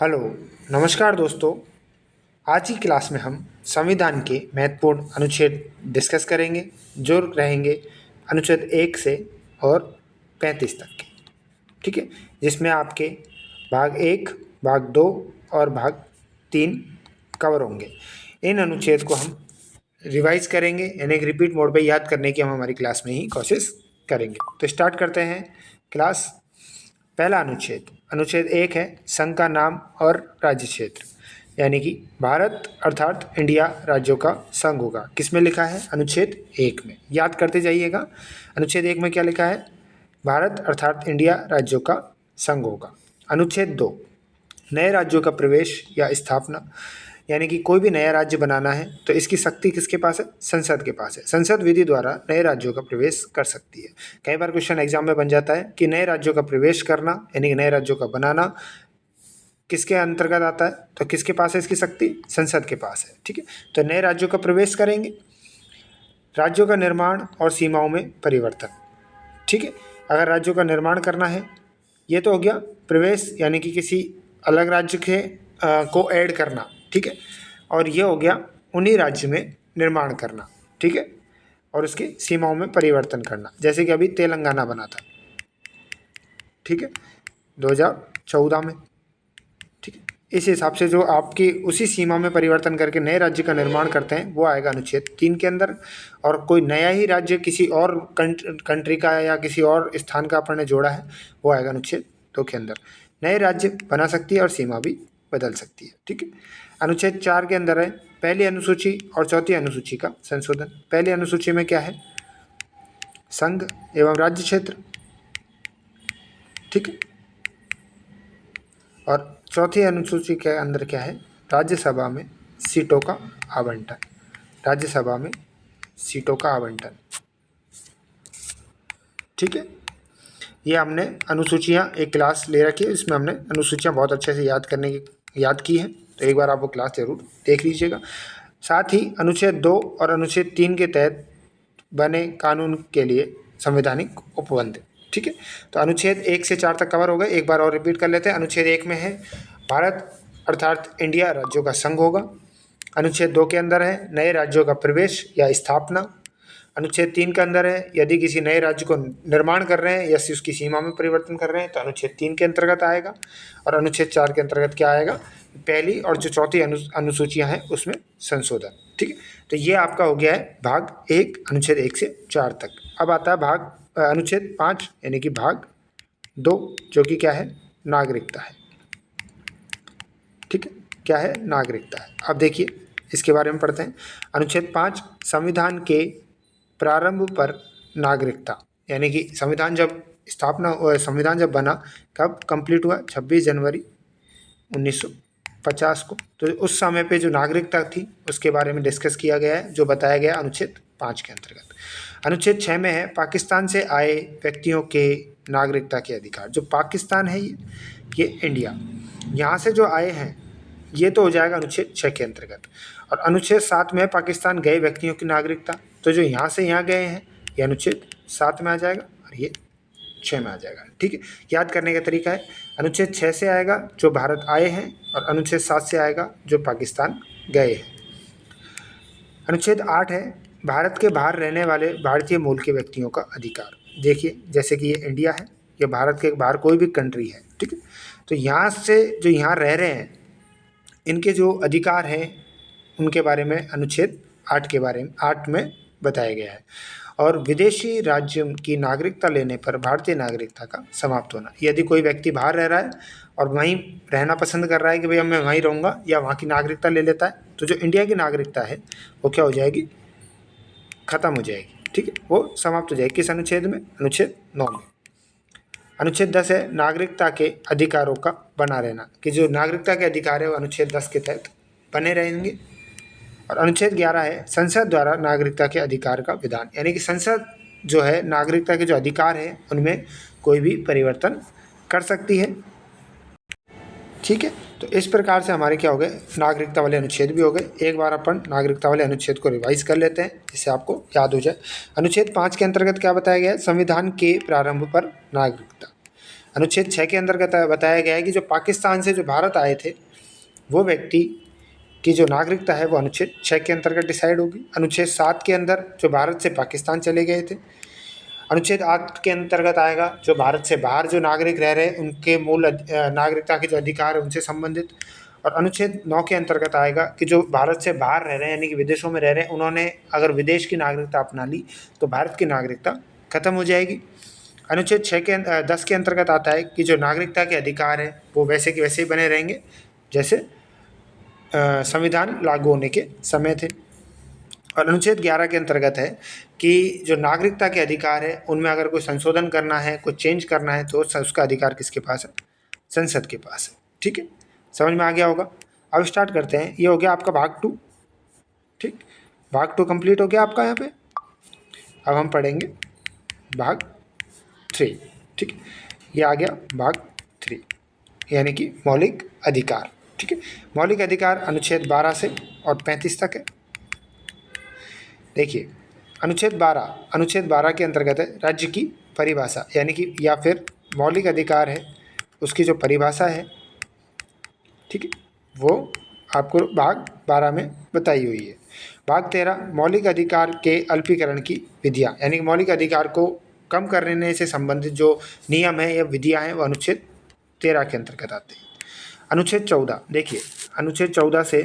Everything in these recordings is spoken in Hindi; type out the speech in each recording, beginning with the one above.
हेलो, नमस्कार दोस्तों। आज की क्लास में हम संविधान के महत्वपूर्ण अनुच्छेद डिस्कस करेंगे जो रहेंगे अनुच्छेद 1 से और 35 तक के। ठीक है, जिसमें आपके भाग 1, भाग 2 और भाग 3 कवर होंगे। इन अनुच्छेद को हम रिवाइज करेंगे, यानी कि रिपीट मोड पे याद करने की हम हमारी क्लास में ही कोशिश करेंगे। तो स्टार्ट करते हैं क्लास। पहला अनुच्छेद अनुच्छेद 1 है संघ का नाम और राज्य क्षेत्र, यानी कि भारत अर्थात इंडिया राज्यों का संघ होगा। किसमें लिखा है? अनुच्छेद 1 में। याद करते जाइएगा। अनुच्छेद 1 में क्या लिखा है? भारत अर्थात इंडिया राज्यों का संघ होगा। अनुच्छेद 2 नए राज्यों का प्रवेश या स्थापना, यानी कि कोई भी नया राज्य बनाना है तो इसकी शक्ति किसके पास है? संसद के पास है। संसद विधि द्वारा नए राज्यों का प्रवेश कर सकती है। कई बार क्वेश्चन एग्जाम में बन जाता है कि नए राज्यों का प्रवेश करना यानी कि नए राज्यों का बनाना किसके अंतर्गत आता है? तो किसके पास है इसकी शक्ति? संसद के पास है। ठीक है, तो नए राज्यों का प्रवेश करेंगे। राज्यों का निर्माण और सीमाओं में परिवर्तन। ठीक है, अगर राज्यों का निर्माण करना है, ये तो हो गया प्रवेश, यानी कि किसी अलग राज्य के को ऐड करना। ठीक है, और ये हो गया उन्हीं राज्य में निर्माण करना। ठीक है, और उसकी सीमाओं में परिवर्तन करना, जैसे कि अभी तेलंगाना बना था। ठीक है, 2014 में। ठीक है, इस हिसाब से जो आपकी उसी सीमा में परिवर्तन करके नए राज्य का निर्माण करते हैं वो आएगा अनुच्छेद 3 के अंदर। और कोई नया ही राज्य किसी और कंट्री का या किसी और स्थान का अपन ने जोड़ा है वो आएगा अनुच्छेद 2 के अंदर। नए राज्य बना सकती है और सीमा भी बदल सकती है। ठीक है, अनुच्छेद 4 के अंदर है पहली अनुसूची और चौथी अनुसूची का संशोधन। पहली अनुसूची में क्या है? संघ एवं राज्य क्षेत्र। ठीक है, और चौथी अनुसूची के अंदर क्या है? राज्यसभा में सीटों का आवंटन। राज्यसभा में सीटों का आवंटन। ठीक है, ये हमने अनुसूचियाँ एक क्लास ले रखी है, इसमें हमने अनुसूचियाँ बहुत अच्छे से याद की है, तो एक बार आप वो क्लास जरूर देख लीजिएगा। साथ ही अनुच्छेद 2 और अनुच्छेद 3 के तहत बने कानून के लिए संवैधानिक उपबंध। ठीक है, तो अनुच्छेद 1 से 4 तक कवर हो गए। एक बार और रिपीट कर लेते हैं। अनुच्छेद 1 में है भारत अर्थात इंडिया राज्यों का संघ होगा। अनुच्छेद 2 के अंदर है नए राज्यों का प्रवेश या स्थापना। अनुच्छेद 3 के अंदर है यदि किसी नए राज्य को निर्माण कर रहे हैं या उसकी सीमा में परिवर्तन कर रहे हैं तो अनुच्छेद 3 के अंतर्गत आएगा। और अनुच्छेद 4 के अंतर्गत क्या आएगा? पहली और जो चौथी अनुसूचियाँ हैं उसमें संशोधन। ठीक है, तो ये आपका हो गया है भाग 1, अनुच्छेद 1 से 4 तक। अब आता है अनुच्छेद 5 यानी कि भाग 2, जो कि क्या है? नागरिकता है। ठीक है, क्या है? नागरिकता है। अब देखिए इसके बारे में पढ़ते हैं। अनुच्छेद 5 संविधान के प्रारंभ पर नागरिकता, यानी कि संविधान जब बना कब कंप्लीट हुआ? 26 जनवरी 1950 को। तो उस समय पे जो नागरिकता थी उसके बारे में डिस्कस किया गया है, जो बताया गया अनुच्छेद 5 के अंतर्गत। अनुच्छेद 6 में है पाकिस्तान से आए व्यक्तियों के नागरिकता के अधिकार। जो पाकिस्तान है ये इंडिया, यहाँ से जो आए हैं ये तो हो जाएगा अनुच्छेद 6 के अंतर्गत। और अनुच्छेद 7 में पाकिस्तान गए व्यक्तियों की नागरिकता, तो जो यहाँ से यहाँ गए हैं ये अनुच्छेद 7 में आ जाएगा और ये 6 में आ जाएगा। ठीक है, याद करने का तरीका है अनुच्छेद 6 से आएगा जो भारत आए हैं और अनुच्छेद 7 से आएगा जो पाकिस्तान गए हैं। अनुच्छेद 8 है भारत के बाहर रहने वाले भारतीय मूल के व्यक्तियों का अधिकार। देखिए जैसे कि ये इंडिया है, ये भारत के बाहर कोई भी कंट्री है। ठीक है, तो यहाँ से जो यहाँ रह रहे हैं इनके जो अधिकार हैं उनके बारे में अनुच्छेद 8 में बताया गया है। और विदेशी राज्य की नागरिकता लेने पर भारतीय नागरिकता का समाप्त होना। यदि कोई व्यक्ति बाहर रह रहा है और वहीं रहना पसंद कर रहा है कि भैया मैं वहीं रहूँगा, या वहाँ की नागरिकता ले लेता है, तो जो इंडिया की नागरिकता है वो क्या हो जाएगी? ख़त्म हो जाएगी। ठीक है, वो समाप्त हो जाएगी। किस अनुच्छेद में? अनुच्छेद 9 में। अनुच्छेद 10 है नागरिकता के अधिकारों का बना रहना, कि जो नागरिकता के अधिकार है वो अनुच्छेद 10 के तहत बने रहेंगे। और अनुच्छेद 11 है संसद द्वारा नागरिकता के अधिकार का विधान, यानी कि संसद जो है नागरिकता के जो अधिकार है उनमें कोई भी परिवर्तन कर सकती है। ठीक है, तो इस प्रकार से हमारे क्या हो गए? नागरिकता वाले अनुच्छेद भी हो गए। एक बार अपन नागरिकता वाले अनुच्छेद को रिवाइज कर लेते हैं जिससे आपको याद हो जाए। अनुच्छेद 5 के अंतर्गत क्या बताया गया है? संविधान के प्रारंभ पर नागरिकता। अनुच्छेद 6 के अंतर्गत बताया गया है कि जो पाकिस्तान से जो भारत आए थे वो व्यक्ति की जो नागरिकता है वो अनुच्छेद 6 के अंतर्गत डिसाइड होगी। अनुच्छेद 7 के अंदर जो भारत से पाकिस्तान चले गए थे। अनुच्छेद 8 के अंतर्गत आएगा जो भारत से बाहर जो नागरिक रह रहे हैं उनके मूल नागरिकता के जो अधिकार है उनसे संबंधित। और अनुच्छेद 9 के अंतर्गत आएगा कि जो भारत से बाहर रह रहे हैं यानी कि विदेशों में रह रहे हैं, उन्होंने अगर विदेश की नागरिकता अपना ली तो भारत की नागरिकता खत्म हो जाएगी। अनुच्छेद 10 के अंतर्गत आता है कि जो नागरिकता के अधिकार हैं वो वैसे के वैसे ही बने रहेंगे जैसे संविधान लागू होने के समय थे। और अनुच्छेद 11 के अंतर्गत है कि जो नागरिकता के अधिकार है उनमें अगर कोई संशोधन करना है, कोई चेंज करना है तो उसका अधिकार किसके पास है? संसद के पास है। ठीक है, समझ में आ गया होगा। अब स्टार्ट करते हैं। ये हो गया आपका भाग 2। ठीक, भाग 2 कंप्लीट हो गया आपका यहाँ पे। अब हम पढ़ेंगे भाग 3। ठीक है, ये आ गया भाग 3 यानी कि मौलिक अधिकार। ठीक है, मौलिक अधिकार अनुच्छेद 12 से और 35 तक है। देखिए अनुच्छेद 12 के अंतर्गत है राज्य की परिभाषा यानी कि या फिर मौलिक अधिकार है उसकी जो परिभाषा है, ठीक है, वो आपको भाग 12 में बताई हुई है। भाग 13 मौलिक अधिकार के अल्पीकरण की विधियाँ यानी कि मौलिक अधिकार को कम करने से संबंधित जो नियम है या विधियाँ हैं वो अनुच्छेद 13 के अंतर्गत आते हैं। अनुच्छेद 14 देखिए, अनुच्छेद 14 से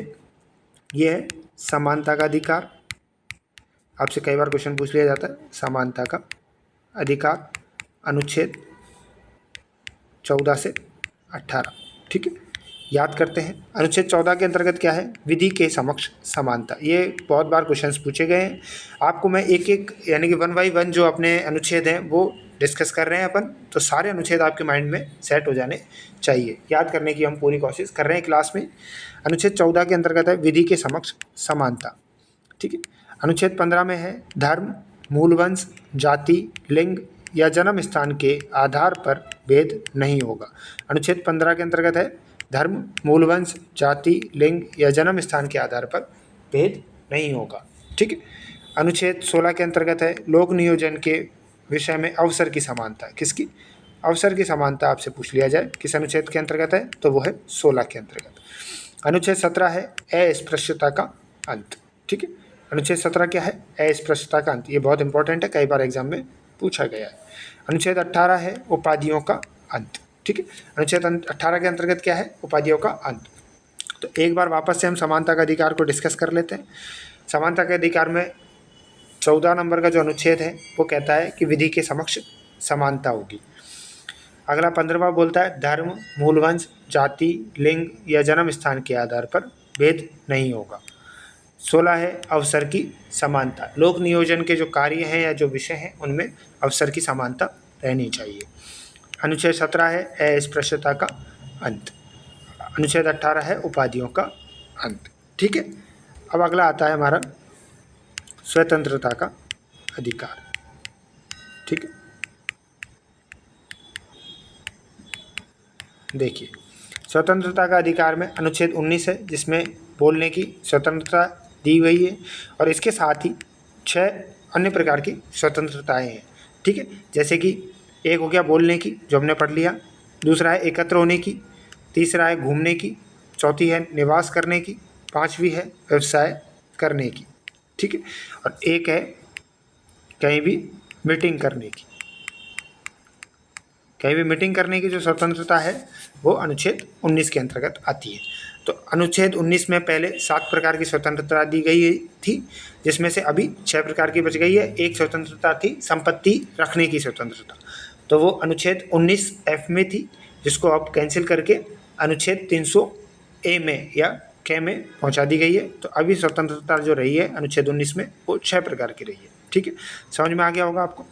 ये है समानता का अधिकार। आपसे कई बार क्वेश्चन पूछ लिया जाता है समानता का अधिकार, अनुच्छेद 14 से 18। ठीक है, याद करते हैं। अनुच्छेद 14 के अंतर्गत क्या है? विधि के समक्ष समानता। ये बहुत बार क्वेश्चंस पूछे गए हैं। आपको मैं एक एक यानी कि 1 बाई 1 जो अपने अनुच्छेद हैं वो डिस्कस कर रहे हैं अपन, तो सारे अनुच्छेद आपके माइंड में सेट हो जाने चाहिए। याद करने की हम पूरी कोशिश कर रहे हैं क्लास में। अनुच्छेद 14 के अंतर्गत है विधि के समक्ष समानता। ठीक है, अनुच्छेद 15 में है धर्म, मूलवंश, जाति, लिंग या जन्म स्थान के आधार पर भेद नहीं होगा। अनुच्छेद 15 के अंतर्गत है धर्म, मूलवंश, जाति, लिंग या जन्म स्थान के आधार पर भेद नहीं होगा। ठीक है, अनुच्छेद 16 के अंतर्गत है लोक नियोजन के विषय में अवसर की समानता। किसकी? अवसर की समानता आपसे पूछ लिया जाए किस अनुच्छेद के अंतर्गत है तो वो है 16 के अंतर्गत। अनुच्छेद 17 है अस्पृश्यता का अंत। ठीक है, अनुच्छेद 17 क्या है? अस्पृश्यता का अंत। ये बहुत इंपॉर्टेंट है, कई बार एग्जाम में पूछा गया है। अनुच्छेद 18 है उपाधियों का अंत। ठीक है, अनुच्छेद 18 के अंतर्गत क्या है? उपाधियों का अंत। तो एक बार वापस से हम समानता का अधिकार को डिस्कस कर लेते हैं। समानता के अधिकार में 14 नंबर का जो अनुच्छेद है वो कहता है कि विधि के समक्ष समानता होगी। अगला 15वां बोलता है धर्म, मूलवंश, जाति, लिंग या जन्म स्थान के आधार पर भेद नहीं होगा। 16 है अवसर की समानता। लोक नियोजन के जो कार्य हैं या जो विषय हैं उनमें अवसर की समानता रहनी चाहिए। अनुच्छेद 17 है अस्पृश्यता का अंत। अनुच्छेद 18 है उपाधियों का अंत। ठीक है, अब अगला आता है हमारा स्वतंत्रता का अधिकार। ठीक है, देखिए स्वतंत्रता का अधिकार में अनुच्छेद 19 है जिसमें बोलने की स्वतंत्रता दी गई है और इसके साथ ही 6 अन्य प्रकार की स्वतंत्रताएं हैं। ठीक है, जैसे कि एक हो गया बोलने की जो हमने पढ़ लिया, दूसरा है एकत्र होने की, तीसरा है घूमने की, चौथी है निवास करने की, पांचवी है व्यवसाय करने की। ठीक है, और एक है कहीं भी मीटिंग करने की। कहीं भी मीटिंग करने की जो स्वतंत्रता है वो अनुच्छेद 19 के अंतर्गत आती है। तो अनुच्छेद 19 में पहले 7 प्रकार की स्वतंत्रता दी गई थी जिसमें से अभी 6 प्रकार की बच गई है। एक स्वतंत्रता थी संपत्ति रखने की स्वतंत्रता, तो वो अनुच्छेद 19F में थी जिसको अब कैंसिल करके अनुच्छेद 300A में या K में पहुंचा दी गई है। तो अभी स्वतंत्रता जो रही है अनुच्छेद 19 में वो 6 प्रकार की रही है। ठीक है, समझ में आ गया होगा आपको।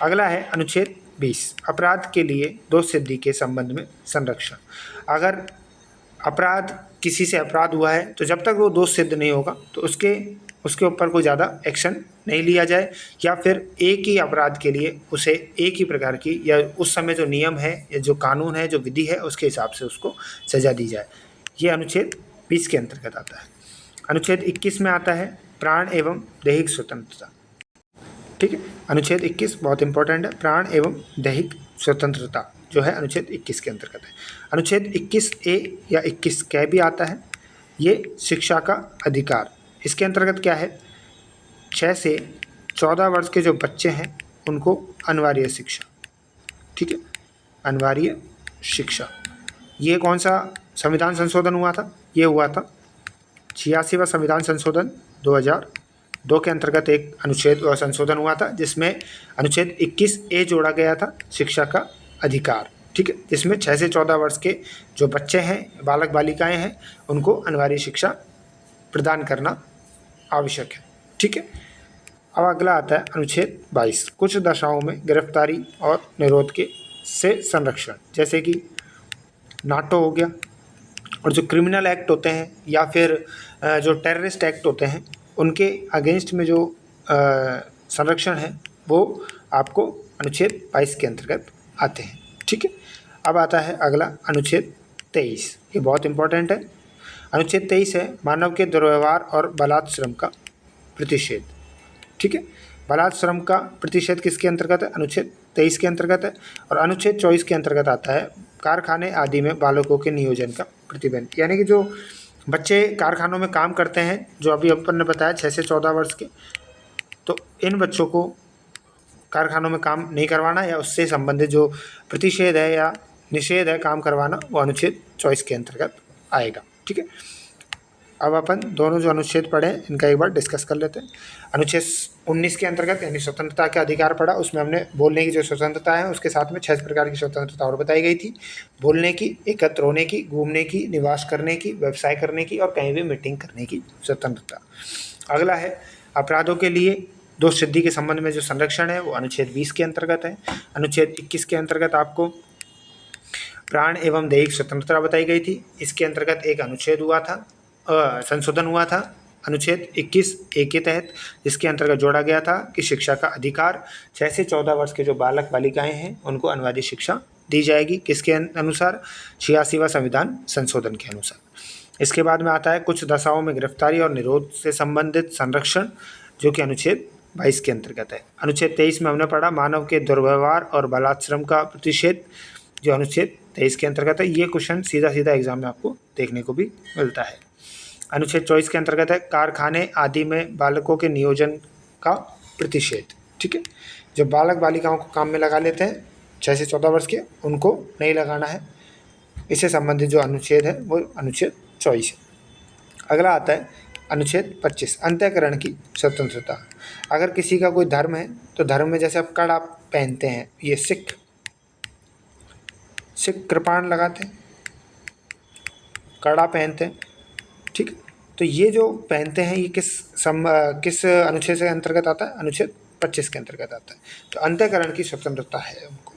अगला है अनुच्छेद 20 अपराध के लिए दोष सिद्धि के संबंध में संरक्षण। अगर अपराध किसी से अपराध हुआ है तो जब तक वो दोष सिद्ध नहीं होगा तो उसके ऊपर कोई ज़्यादा एक्शन नहीं लिया जाए, या फिर एक ही अपराध के लिए उसे एक ही प्रकार की या उस समय जो नियम है या जो कानून है जो विधि है उसके हिसाब से उसको सज़ा दी जाए। ये अनुच्छेद 20 के अंतर्गत आता है। अनुच्छेद 21 में आता है प्राण एवं दैहिक स्वतंत्रता। ठीक है, अनुच्छेद 21 बहुत इंपॉर्टेंट है, प्राण एवं दैहिक स्वतंत्रता जो है अनुच्छेद 21 के अंतर्गत है। अनुच्छेद 21A या 21K भी आता है, ये शिक्षा का अधिकार। इसके अंतर्गत क्या है, 6 से 14 वर्ष के जो बच्चे हैं उनको अनिवार्य शिक्षा, ठीक है, अनिवार्य शिक्षा। ये कौन सा संविधान संशोधन हुआ था, ये हुआ था 86वां संविधान संशोधन 2002 के अंतर्गत एक अनुच्छेद संशोधन हुआ था, जिसमें अनुच्छेद 21A जोड़ा गया था, शिक्षा का अधिकार, ठीक है, जिसमें 6 से 14 वर्ष के जो बच्चे हैं, बालक बालिकाएं हैं, उनको अनिवार्य शिक्षा प्रदान करना आवश्यक है, ठीक है। अब अगला आता है अनुच्छेद 22, कुछ दशाओं में गिरफ्तारी और निरोध के से संरक्षण, जैसे कि नाटो हो गया, और जो क्रिमिनल एक्ट होते हैं या फिर जो टेररिस्ट एक्ट होते हैं, उनके अगेंस्ट में जो संरक्षण है वो आपको अनुच्छेद 22 के अंतर्गत आते हैं, ठीक है। अब आता है अगला अनुच्छेद 23, ये बहुत इंपॉर्टेंट है। अनुच्छेद 23 है मानव के दुर्व्यवहार और बलात् श्रम का प्रतिषेध, ठीक है। बलात् श्रम का प्रतिषेध किसके अंतर्गत है, अनुच्छेद 23 के अंतर्गत है। और अनुच्छेद 24 के अंतर्गत आता है कारखाने आदि में बालकों के नियोजन का प्रतिबंध, यानी कि जो बच्चे कारखानों में काम करते हैं, जो अभी अपन ने बताया 6 से 14 वर्ष के, तो इन बच्चों को कारखानों में काम नहीं करवाना या उससे संबंधित जो प्रतिषेध है या निषेध है काम करवाना, वो अनुच्छेद 24 के अंतर्गत आएगा, ठीक है। अब अपन दोनों जो अनुच्छेद पढ़े इनका एक बार डिस्कस कर लेते हैं। अनुच्छेद 19 के अंतर्गत यानी स्वतंत्रता के अधिकार पढ़ा, उसमें हमने बोलने की जो स्वतंत्रता है उसके साथ में 6 प्रकार की स्वतंत्रता और बताई गई थी, बोलने की, एकत्र होने की, घूमने की, निवास करने की, व्यवसाय करने की और कहीं भी मीटिंग करने की स्वतंत्रता। अगला है अपराधों के लिए दोष सिद्धि के संबंध में जो संरक्षण है वो अनुच्छेद 20 के अंतर्गत है। अनुच्छेद 21 के अंतर्गत आपको प्राण एवं दैहिक स्वतंत्रता बताई गई थी, इसके अंतर्गत एक अनुच्छेद हुआ था, संशोधन हुआ था अनुच्छेद 21A के तहत, जिसके अंतर्गत जोड़ा गया था कि शिक्षा का अधिकार 6 से 14 वर्ष के जो बालक बालिकाएं हैं उनको अनिवार्य शिक्षा दी जाएगी, किसके अनुसार, 86वां संविधान संशोधन के अनुसार। इसके बाद में आता है कुछ दशाओं में गिरफ्तारी और निरोध से संबंधित संरक्षण, जो कि अनुच्छेद 22 के अंतर्गत है। अनुच्छेद 23 में हमने पढ़ा मानव के दुर्व्यवहार और बलात् श्रम का प्रतिषेध, जो अनुच्छेद 23 के अंतर्गत है। ये क्वेश्चन सीधा सीधा एग्जाम में आपको देखने को भी मिलता है। अनुच्छेद 24 के अंतर्गत है कारखाने आदि में बालकों के नियोजन का प्रतिषेध, ठीक है। जो बालक बालिकाओं को काम में लगा लेते हैं 6 से 14 वर्ष के, उनको नहीं लगाना है, इससे संबंधित जो अनुच्छेद है वो अनुच्छेद 24 है। अगला आता है अनुच्छेद 25, अंतःकरण की स्वतंत्रता। अगर किसी का कोई धर्म है तो धर्म में जैसे आप कड़ा पहनते हैं, ये सिख कृपाण लगाते हैं, कड़ा पहनते हैं, ठीक है। तो ये जो पहनते हैं ये किस अनुच्छेद से अंतर्गत आता है, अनुच्छेद 25 के अंतर्गत आता है। तो अंतःकरण की स्वतंत्रता है उनको,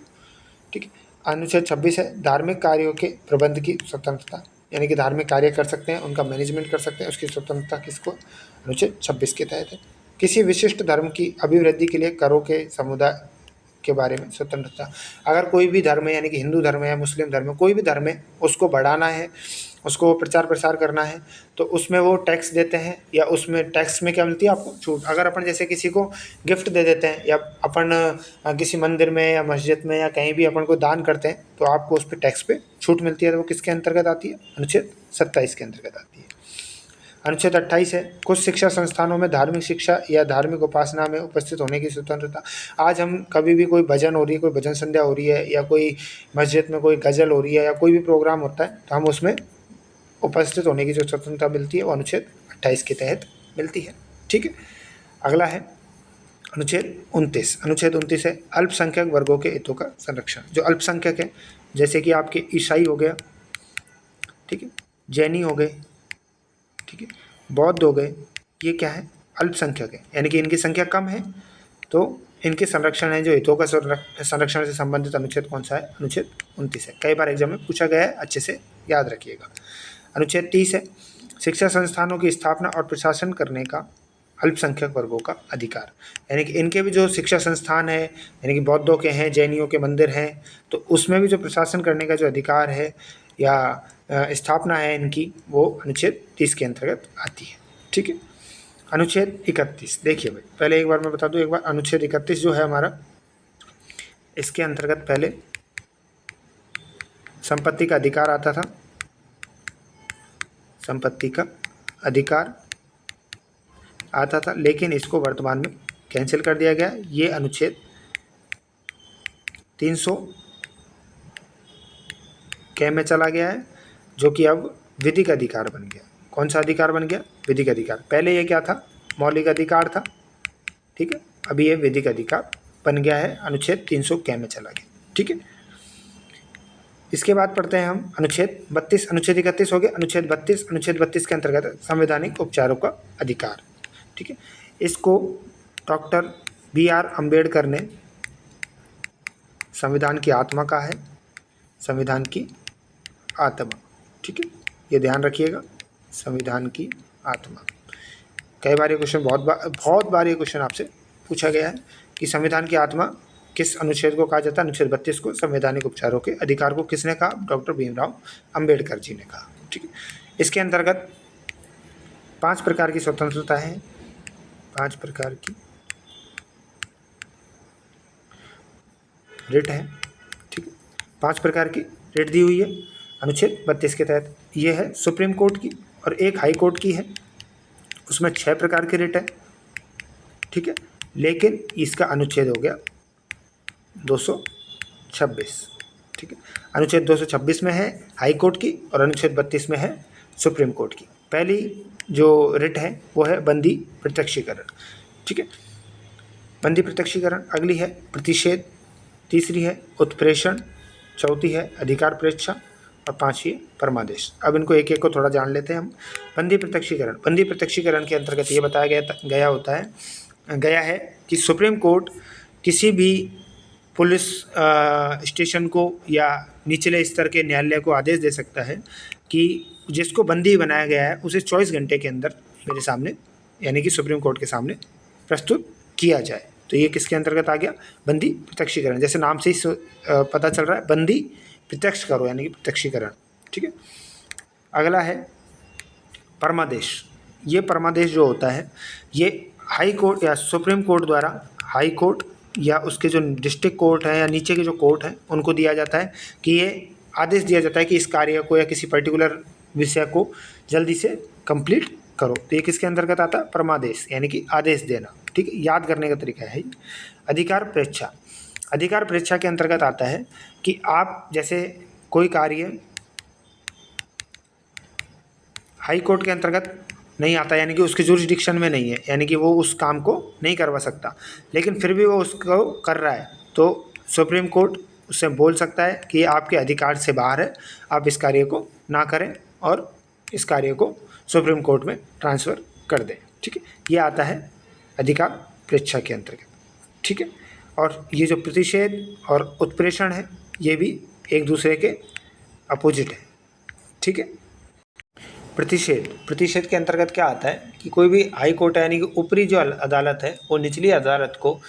ठीक है। अनुच्छेद 26 है धार्मिक कार्यों के प्रबंध की स्वतंत्रता, यानी कि धार्मिक कार्य कर सकते हैं, उनका मैनेजमेंट कर सकते हैं, उसकी स्वतंत्रता किसको, अनुच्छेद 26 के तहत है। किसी विशिष्ट धर्म की अभिवृद्धि के लिए करों के समुदाय के बारे में स्वतंत्रता। अगर कोई भी धर्म है, यानी कि हिंदू धर्म है, मुस्लिम धर्म है, कोई भी धर्म है, उसको बढ़ाना है, उसको प्रचार प्रसार करना है, तो उसमें वो टैक्स देते हैं, या उसमें टैक्स में क्या मिलती है आपको, छूट। अगर अपन जैसे किसी को गिफ्ट दे देते हैं, या अपन किसी मंदिर में या मस्जिद में या कहीं भी अपन को दान करते हैं, तो आपको उस पर टैक्स पे छूट मिलती है, तो वो किसके अंतर्गत आती है, अनुच्छेद 27 के अंतर्गत आती है। अनुच्छेद 28 है कुछ शिक्षा संस्थानों में धार्मिक शिक्षा या धार्मिक उपासना में उपस्थित होने की स्वतंत्रता। आज हम कभी भी कोई भजन हो रही है, कोई भजन संध्या हो रही है, या कोई मस्जिद में कोई गज़ल हो रही है, या कोई भी प्रोग्राम होता है, तो हम उसमें उपस्थित होने की जो स्वतंत्रता मिलती है वो अनुच्छेद 28 के तहत मिलती है, ठीक है। अगला है अनुच्छेद 29। अनुच्छेद 29 है अल्पसंख्यक वर्गों के हितों का संरक्षण। जो अल्पसंख्यक है, जैसे कि आपके ईसाई हो गया, ठीक है, जैनी हो गए, ठीक है, बौद्ध हो गए, ये क्या है, अल्पसंख्यक है, यानी कि इनकी संख्या कम है, तो इनके संरक्षण है, जो हितों का संरक्षण से संबंधित अनुच्छेद कौन सा है, अनुच्छेद 29 है। कई बार एग्जाम में पूछा गया है, अच्छे से याद रखिएगा। अनुच्छेद 30 है शिक्षा संस्थानों की स्थापना और प्रशासन करने का अल्पसंख्यक वर्गों का अधिकार, यानी कि इनके भी जो शिक्षा संस्थान है, यानी कि बौद्धों के हैं, जैनियों के मंदिर हैं, तो उसमें भी जो प्रशासन करने का जो अधिकार है या स्थापना है इनकी, वो अनुच्छेद 30 के अंतर्गत आती है, ठीक है। अनुच्छेद 31, देखिए भाई, पहले एक बार मैं बता दूं, एक बार अनुच्छेद 31 जो है हमारा, इसके अंतर्गत पहले संपत्ति का अधिकार आता था, संपत्ति का अधिकार आता था, लेकिन इसको वर्तमान में कैंसिल कर दिया गया। ये अनुच्छेद 300 के में चला गया है, जो कि अब विधिक अधिकार बन गया। कौन सा अधिकार बन गया? विधिक अधिकार। पहले ये क्या था? मौलिक अधिकार था, ठीक है। अभी ये विधिक अधिकार बन गया है, अनुच्छेद 300 के में चला गया, ठीक है। इसके बाद पढ़ते हैं हम अनुच्छेद 32। अनुच्छेद 31 हो गया। अनुच्छेद 32, अनुच्छेद 32 के अंतर्गत संवैधानिक उपचारों का अधिकार, ठीक है। इसको डॉक्टर BR अम्बेडकर ने संविधान की आत्मा कहा है, संविधान की आत्मा, ठीक है। ये ध्यान रखिएगा, संविधान की आत्मा। कई बार ये क्वेश्चन बहुत बार ये क्वेश्चन आपसे पूछा गया है कि संविधान की आत्मा किस अनुच्छेद को कहा जाता है? अनुच्छेद 32 को। संवैधानिक उपचारों के अधिकार को किसने कहा? डॉक्टर भीमराव अंबेडकर जी ने कहा, ठीक है। इसके अंतर्गत 5 प्रकार की स्वतंत्रता है, 5 प्रकार की रिट है, ठीक है। 5 प्रकार की रिट दी हुई है अनुच्छेद 32 के तहत। ये है सुप्रीम कोर्ट की और एक हाई कोर्ट की है, उसमें 6 प्रकार की रिट है, ठीक है। लेकिन इसका अनुच्छेद हो गया 226, ठीक है। अनुच्छेद 226 में है हाई कोर्ट की और अनुच्छेद 32 में है सुप्रीम कोर्ट की। पहली जो रिट है वो है बंदी प्रत्यक्षीकरण, ठीक है, बंदी प्रत्यक्षीकरण। अगली है प्रतिषेध, तीसरी है उत्प्रेषण, चौथी है अधिकार परीक्षा और 5वीं है परमादेश। अब इनको एक एक को थोड़ा जान लेते हैं हम। बंदी प्रत्यक्षीकरण। बंदी प्रत्यक्षीकरण के अंतर्गत ये बताया गया है कि सुप्रीम कोर्ट किसी भी पुलिस स्टेशन को या निचले स्तर के न्यायालय को आदेश दे सकता है कि जिसको बंदी बनाया गया है उसे 24 घंटे के अंदर मेरे सामने, यानी कि सुप्रीम कोर्ट के सामने प्रस्तुत किया जाए। तो ये किसके अंतर्गत आ गया? बंदी प्रत्यक्षीकरण। जैसे नाम से ही पता चल रहा है, बंदी प्रत्यक्ष करो, यानी कि प्रत्यक्षीकरण, ठीक है। अगला है परमादेश। ये परमादेश जो होता है ये हाई कोर्ट या सुप्रीम कोर्ट द्वारा हाई कोर्ट या उसके जो डिस्ट्रिक्ट कोर्ट है या नीचे के जो कोर्ट हैं उनको दिया जाता है कि ये आदेश दिया जाता है कि इस कार्य को या किसी पर्टिकुलर विषय को जल्दी से कंप्लीट करो। तो ये किसके अंतर्गत आता है? परमादेश, यानी कि आदेश देना, ठीक है। याद करने का तरीका है। अधिकार परीक्षा। अधिकार परीक्षा के अंतर्गत आता है कि आप जैसे कोई कार्य हाई कोर्ट के अंतर्गत नहीं आता, यानी कि उसके जुरिस्डिक्शन में नहीं है, यानी कि वो उस काम को नहीं करवा सकता, लेकिन फिर भी वो उसको कर रहा है, तो सुप्रीम कोर्ट उससे बोल सकता है कि आपके अधिकार से बाहर है, आप इस कार्य को ना करें और इस कार्य को सुप्रीम कोर्ट में ट्रांसफ़र कर दें, ठीक है। ये आता है अधिकार परीक्षा के अंतर्गत, ठीक है। और ये जो प्रतिषेध और उत्प्रेषण है ये भी एक दूसरे के अपोजिट है, ठीक है। प्रतिषेध के अंतर्गत क्या आता है कि कोई भी हाई कोर्ट है, यानी कि ऊपरी जो अदालत है वो निचली अदालत को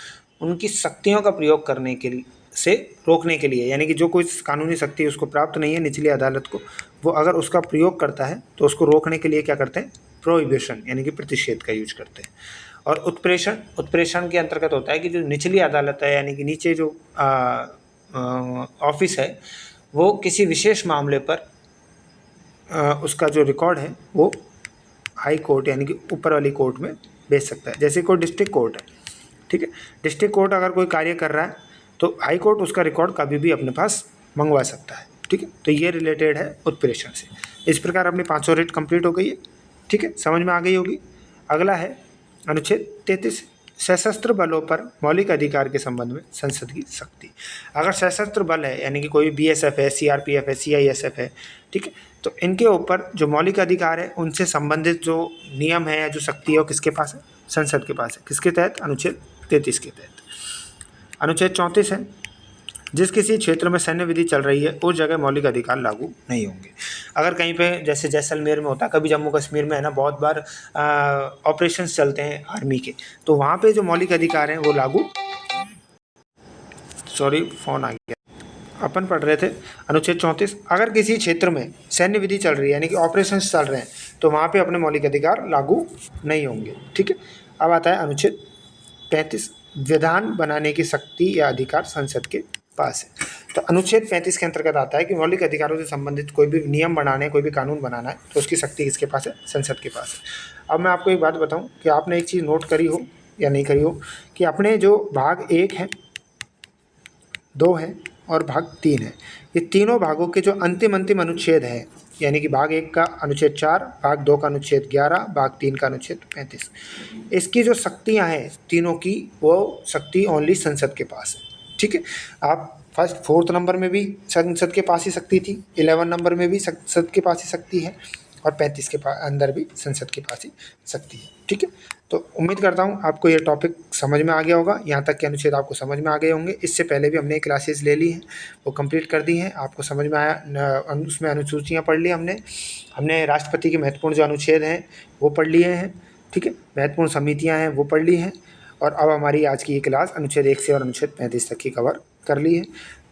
उनकी शक्तियों का प्रयोग करने के से रोकने के लिए, यानी कि जो कोई कानूनी शक्ति उसको प्राप्त नहीं है निचली अदालत को, वो अगर उसका प्रयोग करता है तो उसको रोकने के लिए क्या करते हैं? प्रोहिबिशन, यानी कि प्रतिषेध का यूज करते हैं। और उत्प्रेषण के अंतर्गत होता है कि जो निचली अदालत है, यानी कि नीचे जो ऑफिस है, वो किसी विशेष मामले पर उसका जो रिकॉर्ड है वो हाई कोर्ट, यानी कि ऊपर वाली कोर्ट में भेज सकता है। जैसे कोई डिस्ट्रिक्ट कोर्ट है, ठीक है, डिस्ट्रिक्ट कोर्ट अगर कोई कार्य कर रहा है तो हाई कोर्ट उसका रिकॉर्ड कभी भी अपने पास मंगवा सकता है, ठीक है। तो ये रिलेटेड है उत्प्रेषण से। इस प्रकार अपनी 500 रिट कंप्लीट हो गई है, ठीक है, समझ में आ गई होगी। अगला है अनुच्छेद 33, सशस्त्र बलों पर मौलिक अधिकार के संबंध में संसद की शक्ति। अगर सशस्त्र बल है, यानी कि कोई BSF है, CRPF है, CISF है, ठीक है, तो इनके ऊपर जो मौलिक अधिकार है उनसे संबंधित जो नियम है या जो शक्ति है वो किसके पास है? संसद के पास है। किसके तहत? अनुच्छेद 33 के तहत। अनुच्छेद 34 है, जिस किसी क्षेत्र में सैन्य विधि चल रही है उस जगह मौलिक अधिकार लागू नहीं होंगे। अगर कहीं पे जैसे जैसलमेर में होता है, कभी जम्मू कश्मीर में है ना, बहुत बार ऑपरेशंस चलते हैं आर्मी के, तो वहाँ पे जो मौलिक अधिकार हैं वो लागू, फ़ोन आ गया, अपन पढ़ रहे थे अनुच्छेद 34। अगर किसी क्षेत्र में सैन्य विधि चल रही है, यानी कि ऑपरेशंस चल रहे हैं, तो वहाँ पे अपने मौलिक अधिकार लागू नहीं होंगे, ठीक है। अब आता है अनुच्छेद 35, विधान बनाने की शक्ति या अधिकार संसद के पास है। तो अनुच्छेद 35 के अंतर्गत आता है कि मौलिक अधिकारों से संबंधित कोई भी नियम बनाने, कोई भी कानून बनाना है तो उसकी शक्ति किसके पास है? संसद के पास है। अब मैं आपको एक बात बताऊं कि आपने एक चीज़ नोट करी हो या नहीं करी हो कि अपने जो भाग 1 है, 2 है और भाग 3 है, ये तीनों भागों के जो अंतिम अनुच्छेद है, यानी कि भाग 1 का अनुच्छेद 4, भाग 2 का अनुच्छेद 11, भाग 3 का अनुच्छेद 35, इसकी जो शक्तियां हैं तीनों की, वो शक्ति ओनली संसद के पास है। ठीक है, आप फर्स्ट 4th नंबर में भी संसद के पास ही शक्ति थी, 11 नंबर में भी संसद के पास ही शक्ति है और 35 के अंदर भी संसद के पास ही शक्ति है। ठीक है, तो उम्मीद करता हूँ आपको ये टॉपिक समझ में आ गया होगा, यहाँ तक के अनुच्छेद आपको समझ में आ गए होंगे। इससे पहले भी हमने क्लासेस ले ली हैं, वो कंप्लीट कर दी हैं, आपको समझ में आया। उसमें अनुसूचियाँ पढ़ ली हमने राष्ट्रपति के महत्वपूर्ण जो अनुच्छेद हैं वो पढ़ लिए हैं। ठीक है, महत्वपूर्ण समितियाँ हैं वो पढ़ ली हैं। और अब हमारी आज की ये क्लास अनुच्छेद 1 से और अनुच्छेद 35 तक की कवर कर ली है।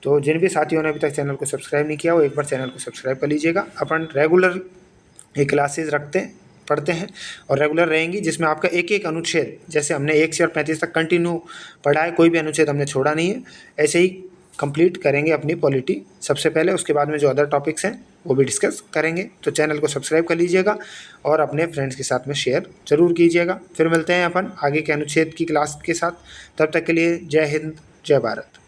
तो जिन भी साथियों ने अभी तक चैनल को सब्सक्राइब नहीं किया वो एक बार चैनल को सब्सक्राइब कर लीजिएगा। अपन रेगुलर ये क्लासेस पढ़ते हैं और रेगुलर रहेंगी, जिसमें आपका एक एक अनुच्छेद, जैसे हमने 1 से और 35 तक कंटिन्यू पढ़ा है, कोई भी अनुच्छेद हमने छोड़ा नहीं है, ऐसे ही कंप्लीट करेंगे अपनी पॉलिटी सबसे पहले। उसके बाद में जो अदर टॉपिक्स हैं वो भी डिस्कस करेंगे। तो चैनल को सब्सक्राइब कर लीजिएगा और अपने फ्रेंड्स के साथ में शेयर ज़रूर कीजिएगा। फिर मिलते हैं अपन आगे के अनुच्छेद की क्लास के साथ। तब तक के लिए जय हिंद, जय भारत।